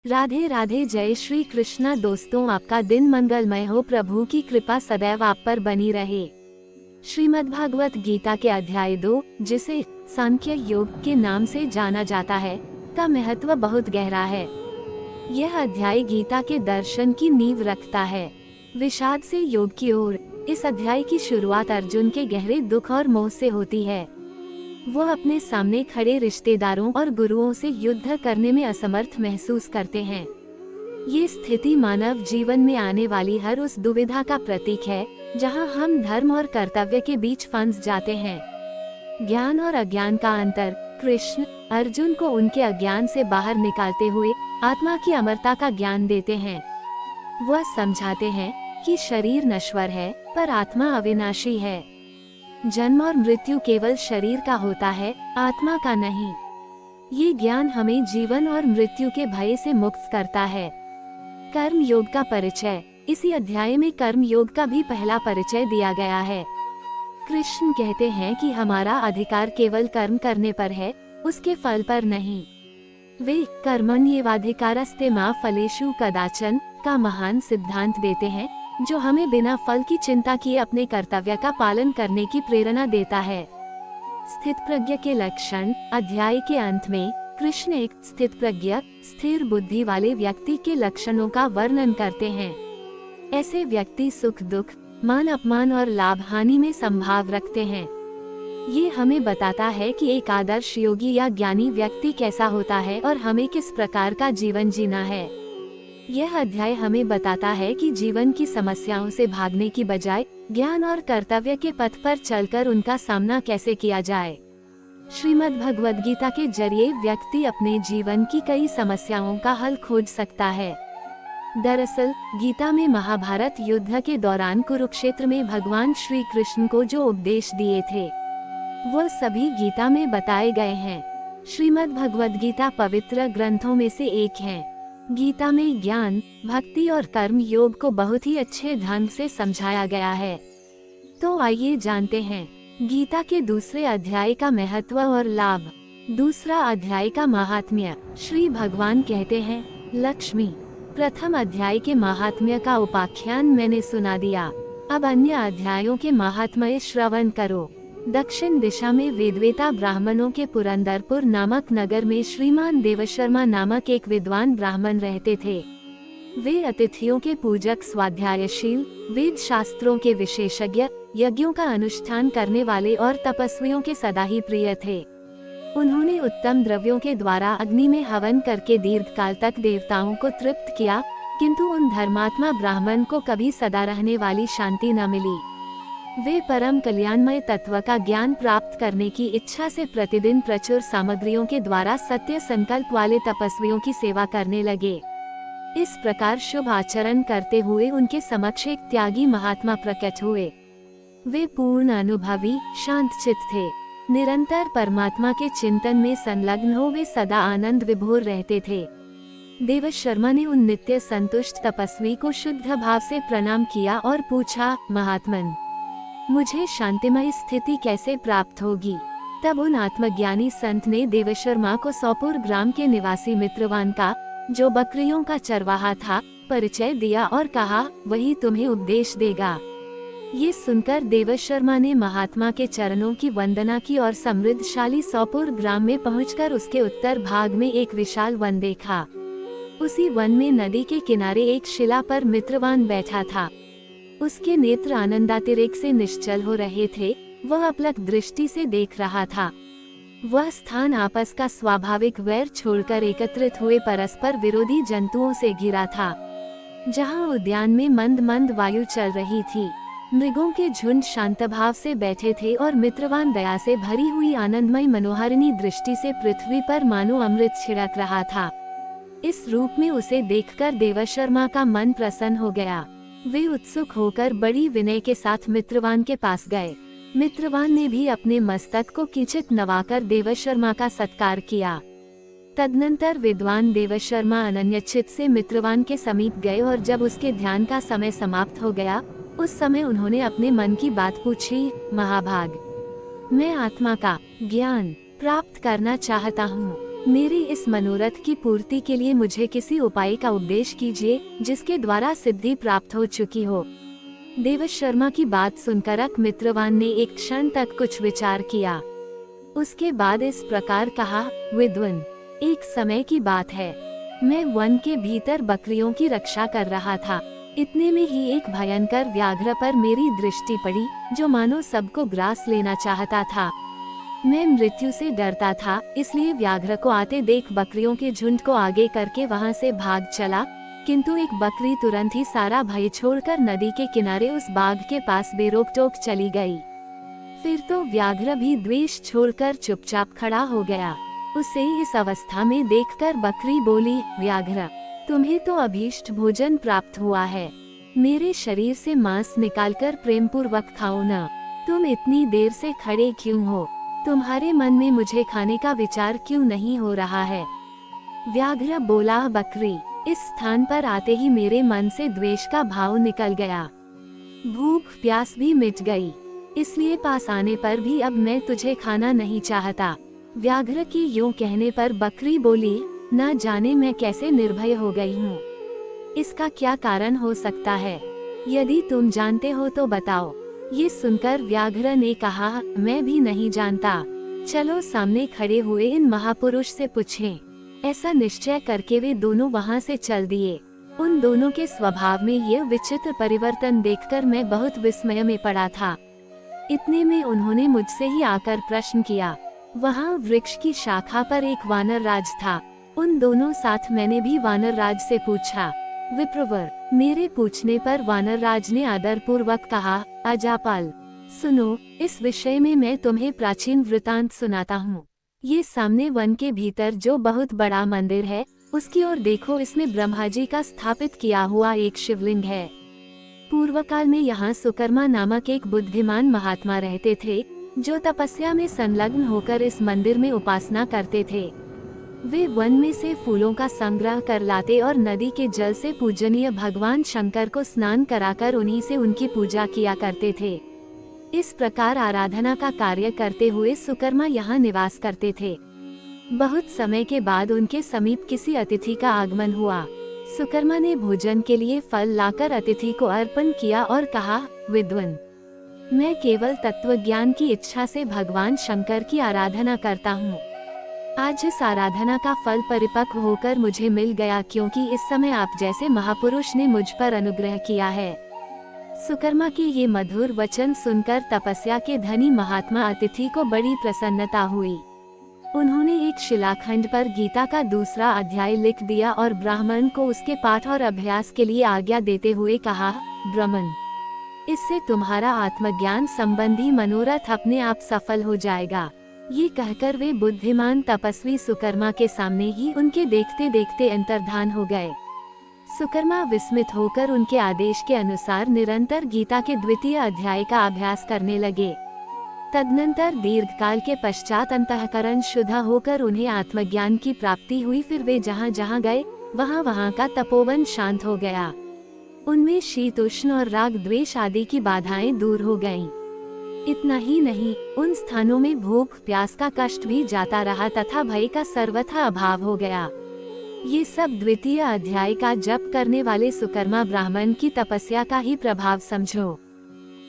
राधे राधे, जय श्री कृष्णा। दोस्तों, आपका दिन मंगलमय हो। प्रभु की कृपा सदैव आप पर बनी रहे। श्रीमद्भागवत गीता के अध्याय 2, जिसे सांख्य योग के नाम से जाना जाता है, का महत्व बहुत गहरा है। यह अध्याय गीता के दर्शन की नींव रखता है। विषाद से योग की ओर। इस अध्याय की शुरुआत अर्जुन के गहरे दुख और मोह से होती है। वो अपने सामने खड़े रिश्तेदारों और गुरुओं से युद्ध करने में असमर्थ महसूस करते हैं। ये स्थिति मानव जीवन में आने वाली हर उस दुविधा का प्रतीक है जहां हम धर्म और कर्तव्य के बीच फंस जाते हैं। ज्ञान और अज्ञान का अंतर। कृष्ण अर्जुन को उनके अज्ञान से बाहर निकालते हुए आत्मा की अमरता का ज्ञान देते हैं। वह समझाते हैं कि शरीर नश्वर है पर आत्मा अविनाशी है। जन्म और मृत्यु केवल शरीर का होता है, आत्मा का नहीं। ये ज्ञान हमें जीवन और मृत्यु के भय से मुक्त करता है। कर्म योग का परिचय। इसी अध्याय में कर्म योग का भी पहला परिचय दिया गया है। कृष्ण कहते हैं कि हमारा अधिकार केवल कर्म करने पर है, उसके फल पर नहीं। वे कर्मण्येवाधिकारस्ते मा फलेषु कदाचन का महान सिद्धांत देते हैं, जो हमें बिना फल की चिंता किए अपने कर्तव्य का पालन करने की प्रेरणा देता है। स्थित प्रज्ञ के लक्षण। अध्याय के अंत में कृष्ण एक स्थित प्रज्ञ, स्थिर बुद्धि वाले व्यक्ति के लक्षणों का वर्णन करते हैं। ऐसे व्यक्ति सुख दुख, मान अपमान और लाभ हानि में संभाव रखते हैं। ये हमें बताता है कि एक आदर्श योगी या ज्ञानी व्यक्ति कैसा होता है और हमें किस प्रकार का जीवन जीना है। यह अध्याय हमें बताता है कि जीवन की समस्याओं से भागने की बजाय ज्ञान और कर्तव्य के पथ पर चलकर उनका सामना कैसे किया जाए। श्रीमद् भगवद गीता के जरिए व्यक्ति अपने जीवन की कई समस्याओं का हल खोज सकता है। दरअसल गीता में महाभारत युद्ध के दौरान कुरुक्षेत्र में भगवान श्री कृष्ण को जो उपदेश दिए थे, वह सभी गीता में बताए गए हैं। श्रीमद् भगवद गीता पवित्र ग्रंथों में से एक है। गीता में ज्ञान, भक्ति और कर्म योग को बहुत ही अच्छे ढंग से समझाया गया है। तो आइए जानते हैं गीता के दूसरे अध्याय का महत्व और लाभ। दूसरा अध्याय का महात्म्य। श्री भगवान कहते हैं, लक्ष्मी। प्रथम अध्याय के महात्म्य का उपाख्यान मैंने सुना दिया। अब अन्य अध्यायों के महात्म्य श्रवण करो। दक्षिण दिशा में वेदवेता ब्राह्मणों के पुरंदरपुर नामक नगर में श्रीमान देवशर्मा नामक एक विद्वान ब्राह्मण रहते थे। वे अतिथियों के पूजक, स्वाध्यायशील, वेद शास्त्रों के विशेषज्ञ, यज्ञों का अनुष्ठान करने वाले और तपस्वियों के सदा ही प्रिय थे। उन्होंने उत्तम द्रव्यों के द्वारा अग्नि में हवन करके दीर्घकाल तक देवताओं को तृप्त किया, किंतु उन धर्मात्मा ब्राह्मण को कभी सदा रहने वाली शांति न मिली। वे परम कल्याणमय तत्व का ज्ञान प्राप्त करने की इच्छा से प्रतिदिन प्रचुर सामग्रियों के द्वारा सत्य संकल्प वाले तपस्वियों की सेवा करने लगे। इस प्रकार शुभ आचरण करते हुए उनके समक्ष एक त्यागी महात्मा प्रकट हुए। वे पूर्ण अनुभवी, शांत चित्त थे। निरंतर परमात्मा के चिंतन में संलग्न हो वे सदा आनंद विभोर रहते थे। देवशर्मा ने उन नित्य संतुष्ट तपस्वी को शुद्ध भाव से प्रणाम किया और पूछा, महात्मन, मुझे शांतिमय स्थिति कैसे प्राप्त होगी। तब उन आत्मज्ञानी संत ने देवशर्मा को सौपुर ग्राम के निवासी मित्रवान का, जो बकरियों का चरवाहा था, परिचय दिया और कहा, वही तुम्हें उपदेश देगा। ये सुनकर देवशर्मा ने महात्मा के चरणों की वंदना की और समृद्धशाली सौपुर ग्राम में पहुंचकर उसके उत्तर भाग में एक विशाल वन देखा। उसी वन में नदी के किनारे एक शिला पर मित्रवान बैठा था। उसके नेत्र आनंदातिरेक से निश्चल हो रहे थे। वह अपलक दृष्टि से देख रहा था। वह स्थान आपस का स्वाभाविक वैर छोड़कर एकत्रित हुए परस्पर विरोधी जंतुओं से घिरा था। जहां उद्यान में मंद मंद वायु चल रही थी, मृगों के झुंड शांत भाव से बैठे थे और मित्रवान दया से भरी हुई आनंदमय मनोहारिणी दृष्टि से पृथ्वी पर मानो अमृत छिड़क रहा था। इस रूप में उसे देखकर देवशर्मा का मन प्रसन्न हो गया। वे उत्सुक होकर बड़ी विनय के साथ मित्रवान के पास गए। मित्रवान ने भी अपने मस्तक को किंचित नवाकर देवशर्मा का सत्कार किया। तदनंतर विद्वान देवशर्मा अनन्यचित से मित्रवान के समीप गए और जब उसके ध्यान का समय समाप्त हो गया, उस समय उन्होंने अपने मन की बात पूछी, महाभाग, मैं आत्मा का ज्ञान प्राप्त करना चाहता हूँ। मेरे इस मनोरथ की पूर्ति के लिए मुझे किसी उपाय का उपदेश कीजिए जिसके द्वारा सिद्धि प्राप्त हो चुकी हो। देवशर्मा की बात सुनकर अकमित्रवान ने एक क्षण तक कुछ विचार किया। उसके बाद इस प्रकार कहा, विद्वन, एक समय की बात है, मैं वन के भीतर बकरियों की रक्षा कर रहा था। इतने में ही एक भयंकर व्याघ्र पर मेरी दृष्टि पड़ी जो मानो सबको ग्रास लेना चाहता था। मैं मृत्यु से डरता था, इसलिए व्याघ्र को आते देख बकरियों के झुंड को आगे करके वहां से भाग चला, किंतु एक बकरी तुरंत ही सारा भय छोड़कर नदी के किनारे उस बाघ के पास बेरोक टोक चली गई। फिर तो व्याघ्र भी द्वेष छोड़कर चुपचाप खड़ा हो गया। उसे इस अवस्था में देखकर बकरी बोली, व्याघ्र, तुम्हें तो अभीष्ट भोजन प्राप्त हुआ है, मेरे शरीर से मांस निकालकर प्रेम पूर्वक खाओ न। तुम इतनी देर से खड़े क्यों हो? तुम्हारे मन में मुझे खाने का विचार क्यों नहीं हो रहा है? व्याघ्र बोला, बकरी, इस स्थान पर आते ही मेरे मन से द्वेष का भाव निकल गया, भूख प्यास भी मिट गई, इसलिए पास आने पर भी अब मैं तुझे खाना नहीं चाहता। व्याघ्र की यूं कहने पर बकरी बोली, न जाने मैं कैसे निर्भय हो गई हूँ, इसका क्या कारण हो सकता है? यदि तुम जानते हो तो बताओ। ये सुनकर व्याघ्र ने कहा, मैं भी नहीं जानता, चलो सामने खड़े हुए इन महापुरुष से पूछें। ऐसा निश्चय करके वे दोनों वहां से चल दिए। उन दोनों के स्वभाव में यह विचित्र परिवर्तन देखकर मैं बहुत विस्मय में पड़ा था। इतने में उन्होंने मुझसे ही आकर प्रश्न किया। वहां वृक्ष की शाखा पर एक वानर राज था। उन दोनों साथ मैंने भी वानर राज से पूछा। विप्रवर, मेरे पूछने पर वानर राज ने आदर पूर्वक कहा, अजापाल, सुनो, इस विषय में मैं तुम्हें प्राचीन वृतांत सुनाता हूँ। ये सामने वन के भीतर जो बहुत बड़ा मंदिर है, उसकी ओर देखो, इसमें ब्रह्मा जी का स्थापित किया हुआ एक शिवलिंग है। पूर्व काल में यहाँ सुकर्मा नामक एक बुद्धिमान महात्मा रहते थे, जो तपस्या में संलग्न होकर इस मंदिर में उपासना करते थे। वे वन में से फूलों का संग्रह कर लाते और नदी के जल से पूजनीय भगवान शंकर को स्नान कराकर उन्हीं से उनकी पूजा किया करते थे। इस प्रकार आराधना का कार्य करते हुए सुकर्मा यहाँ निवास करते थे। बहुत समय के बाद उनके समीप किसी अतिथि का आगमन हुआ। सुकर्मा ने भोजन के लिए फल लाकर अतिथि को अर्पण किया और कहा, विद्वन, मैं केवल तत्वज्ञान की इच्छा से भगवान शंकर की आराधना करता हूँ। आज इस आराधना का फल परिपक्व होकर मुझे मिल गया, क्योंकि इस समय आप जैसे महापुरुष ने मुझ पर अनुग्रह किया है। सुकर्मा के ये मधुर वचन सुनकर तपस्या के धनी महात्मा अतिथि को बड़ी प्रसन्नता हुई। उन्होंने एक शिलाखंड पर गीता का दूसरा अध्याय लिख दिया और ब्राह्मण को उसके पाठ और अभ्यास के लिए आज्ञा देते हुए कहा, ब्राह्मण, इससे तुम्हारा आत्मज्ञान संबंधी मनोरथ अपने आप सफल हो जाएगा। ये कहकर वे बुद्धिमान तपस्वी सुकर्मा के सामने ही उनके देखते देखते अंतर्धान हो गए। सुकर्मा विस्मित होकर उनके आदेश के अनुसार निरंतर गीता के द्वितीय अध्याय का अभ्यास करने लगे। तदनंतर दीर्घकाल के पश्चात अंतःकरण शुद्ध होकर उन्हें आत्मज्ञान की प्राप्ति हुई। फिर वे जहाँ जहाँ गए वहाँ का तपोवन शांत हो गया। उनमें शीत उष्ण और राग द्वेष आदि की बाधाएं दूर हो गईं। इतना ही नहीं, उन स्थानों में भूख प्यास का कष्ट भी जाता रहा तथा भय का सर्वथा अभाव हो गया। ये सब द्वितीय अध्याय का जप करने वाले सुकर्मा ब्राह्मण की तपस्या का ही प्रभाव समझो।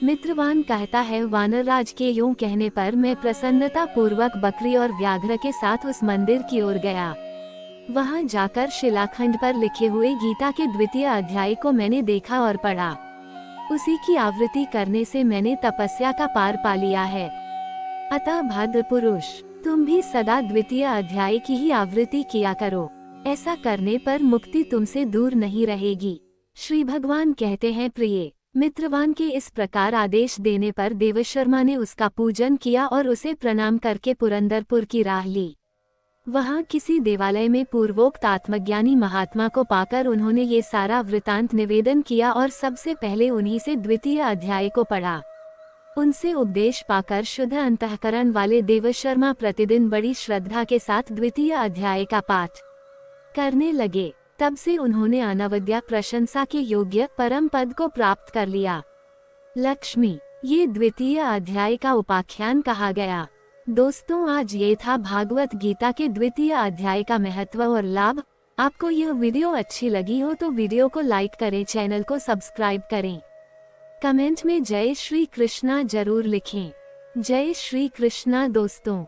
मित्रवान कहता है, वानरराज के यूं कहने पर मैं प्रसन्नता पूर्वक बकरी और व्याघ्र के साथ उस मंदिर की ओर गया। वहां जाकर शिलाखंड पर लिखे हुए गीता के द्वितीय अध्याय को मैंने देखा और पढ़ा। उसी की आवृत्ति करने से मैंने तपस्या का पार पा लिया है। अतः भद्र पुरुष, तुम भी सदा द्वितीय अध्याय की ही आवृत्ति किया करो। ऐसा करने पर मुक्ति तुमसे दूर नहीं रहेगी। श्री भगवान कहते हैं, प्रिय मित्रवान के इस प्रकार आदेश देने पर देवशर्मा ने उसका पूजन किया और उसे प्रणाम करके पुरंदरपुर की राह ली। वहां किसी देवालय में पूर्वोक्त आत्मज्ञानी महात्मा को पाकर उन्होंने ये सारा वृतांत निवेदन किया और सबसे पहले उन्हीं से द्वितीय अध्याय को पढ़ा। उनसे उपदेश पाकर शुद्ध अंतःकरण वाले देवशर्मा प्रतिदिन बड़ी श्रद्धा के साथ द्वितीय अध्याय का पाठ करने लगे। तब से उन्होंने अनवद्या प्रशंसा के योग्य परम पद को प्राप्त कर लिया। लक्ष्मी, ये द्वितीय अध्याय का उपाख्यान कहा गया। दोस्तों, आज ये था भागवत गीता के द्वितीय अध्याय का महत्व और लाभ। आपको यह वीडियो अच्छी लगी हो तो वीडियो को लाइक करें, चैनल को सब्सक्राइब करें। कमेंट में जय श्री कृष्णा जरूर लिखें। जय श्री कृष्णा दोस्तों।